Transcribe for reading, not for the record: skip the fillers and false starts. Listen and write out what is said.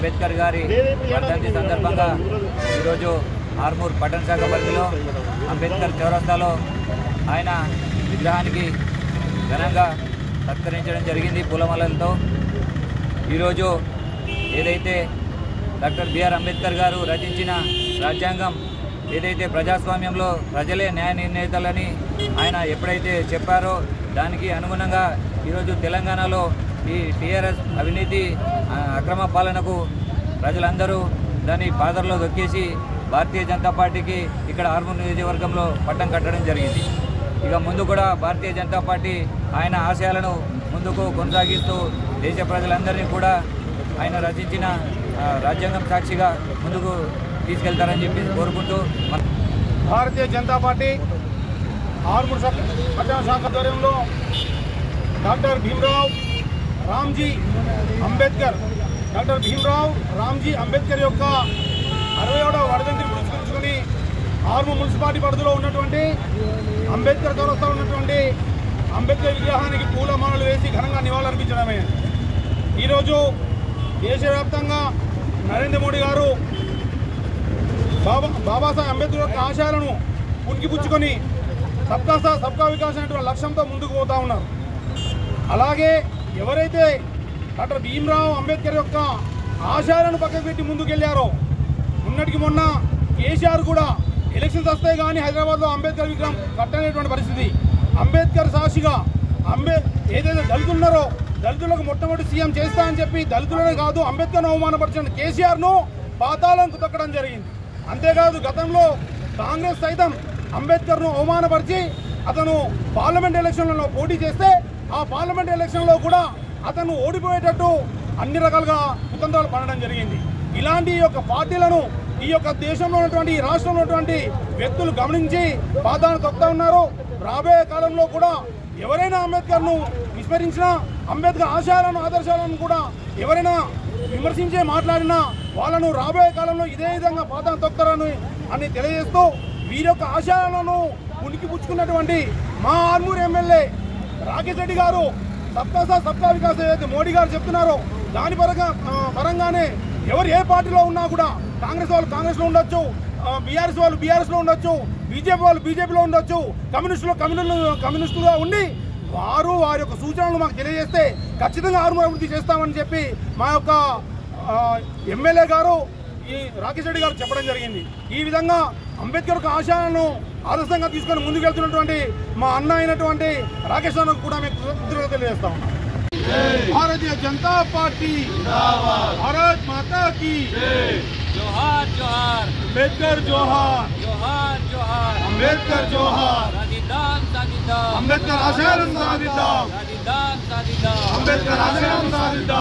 అంబేద్కర్ గారి వర్ధంతి సందర్భంగా ఈరోజు ఆర్మూర్ పట్టణ శాఖ పరిధిలో అంబేద్కర్ చౌరస్తాలో ఆయన విగ్రహానికి ఘనంగా సత్కరించడం జరిగింది పూలమాలలతో. ఈరోజు ఏదైతే డాక్టర్ బిఆర్ అంబేద్కర్ గారు రచించిన రాజ్యాంగం ఏదైతే ప్రజాస్వామ్యంలో ప్రజలే న్యాయ నిర్ణేతలని ఆయన ఎప్పుడైతే చెప్పారో దానికి అనుగుణంగా ఈరోజు తెలంగాణలో ఈ టీఆర్ఎస్ అవినీతి అక్రమ పాలనకు ప్రజలందరూ దాన్ని పాదర్లో దొక్కేసి భారతీయ జనతా పార్టీకి ఇక్కడ ఆర్మూర్ నియోజకవర్గంలో పట్టం కట్టడం జరిగింది. ఇక ముందు కూడా భారతీయ జనతా పార్టీ ఆయన ఆశయాలను ముందుకు కొనసాగిస్తూ దేశ ప్రజలందరినీ కూడా ఆయన రచించిన రాజ్యాంగం సాక్షిగా ముందుకు తీసుకెళ్తారని చెప్పి కోరుకుంటూ భారతీయ జనతా పార్టీ ఆర్మూర్ పట్టణ శాఖ ఆధ్వర్యంలో డాక్టర్ భీమ్రావ్ రామ్జీ అంబేద్కర్ యొక్క 67వ వర్ధంతిని పురస్కరించుకొని ఆర్మూర్ మున్సిపాలిటీ పరిధిలో ఉన్నటువంటి అంబేద్కర్ చౌరస్తాలో ఉన్నటువంటి అంబేద్కర్ విగ్రహానికి పూలమాలలు వేసి ఘనంగా నివాళులర్పించడమే. ఈరోజు దేశవ్యాప్తంగా నరేంద్ర మోడీ గారు బాబాసాహెబ్ అంబేద్కర్ యొక్క ఆశయాలను పుణికిపుచ్చుకొని సబ్కా సాత్ సబ్కా వికాస్ అనేటువంటి లక్ష్యంతో ముందుకు పోతా ఉన్నారు. అలాగే ఎవరైతే డాక్టర్ భీమ్రావ్ అంబేద్కర్ యొక్క ఆశయాలను పక్కకు పెట్టి ముందుకెళ్లారో మొన్నటికి మొన్న కేసీఆర్ కూడా ఎలక్షన్స్ వస్తాయి కానీ హైదరాబాద్లో అంబేద్కర్ విగ్రహం కట్టనేటువంటి పరిస్థితి. అంబేద్కర్ సాక్షిగా ఏదైతే దళితులు ఉన్నారో దళితులకు మొట్టమొదటి సీఎం చేస్తా అని చెప్పి దళితులనే కాదు అంబేద్కర్ను అవమానపరిచిన కేసీఆర్ను పాతాళంకు తొక్కడం జరిగింది. అంతేకాదు గతంలో కాంగ్రెస్ సైతం అంబేద్కర్ను అవమానపరిచి అతను పార్లమెంట్ ఎలక్షన్లలో పోటీ చేస్తే ఆ పార్లమెంట్ ఎలక్షన్లో కూడా అతను ఓడిపోయేటట్టు అన్ని రకాలుగా కుతంత్రాలు పడడం జరిగింది. ఇలాంటి యొక్క పార్టీలను ఈ యొక్క దేశంలో ఉన్నటువంటి ఈ రాష్ట్రంలో ఉన్నటువంటి వ్యక్తులు గమనించి పాదాలను తొక్కుతా ఉన్నారు. రాబోయే కాలంలో కూడా ఎవరైనా అంబేద్కర్ను విస్మరించినా అంబేద్కర్ ఆశయాలను ఆదర్శాలను కూడా ఎవరైనా విమర్శించే మాట్లాడినా వాళ్ళను రాబోయే కాలంలో ఇదే విధంగా పాదాలను తొక్కుతారని అని తెలియజేస్తూ వీరి యొక్క ఆశయాలను పుణికిపుచ్చుకున్నటువంటి మా ఆర్మూర్ ఎమ్మెల్యే రాకేష్ రెడ్డి గారు సబ్కా సాత్ సబ్కా వికాస్ ఏదైతే మోడీ గారు చెప్తున్నారో దాని పరంగానే ఎవరు ఏ పార్టీలో ఉన్నా కూడా కాంగ్రెస్ వాళ్ళు కాంగ్రెస్లో ఉండొచ్చు, బీఆర్ఎస్ వాళ్ళు బీఆర్ఎస్లో ఉండొచ్చు, బీజేపీ వాళ్ళు బీజేపీలో ఉండొచ్చు, కమ్యూనిస్టులుగా ఉండి వారి యొక్క సూచనలు మాకు తెలియజేస్తే ఖచ్చితంగా ఆర్మూర్ అభివృద్ధి చేస్తామని చెప్పి మా యొక్క ఎమ్మెల్యే గారు ఈ రాకేష్ రెడ్డి గారు చెప్పడం జరిగింది. ఈ విధంగా అంబేద్కర్ యొక్క ఆశయాలను ఆదర్శంగా తీసుకొని ముందుకెళ్తున్నటువంటి మా అన్న అయినటువంటి రాకేష్ అన్నకు కూడా మేము కృతజ్ఞతలు తెలియజేస్తాం. భారతీయ జనతా పార్టీ భారత్ మాతా की जोहार जोहार अंबेडकर जोहार जोहार जोहार अंबेडकर जोहार साधिद्दाम अंबेडकर आशयाలను సాధిద్దాం साधिद्दाम अंबेडकर आशयाలను సాధిద్దాం.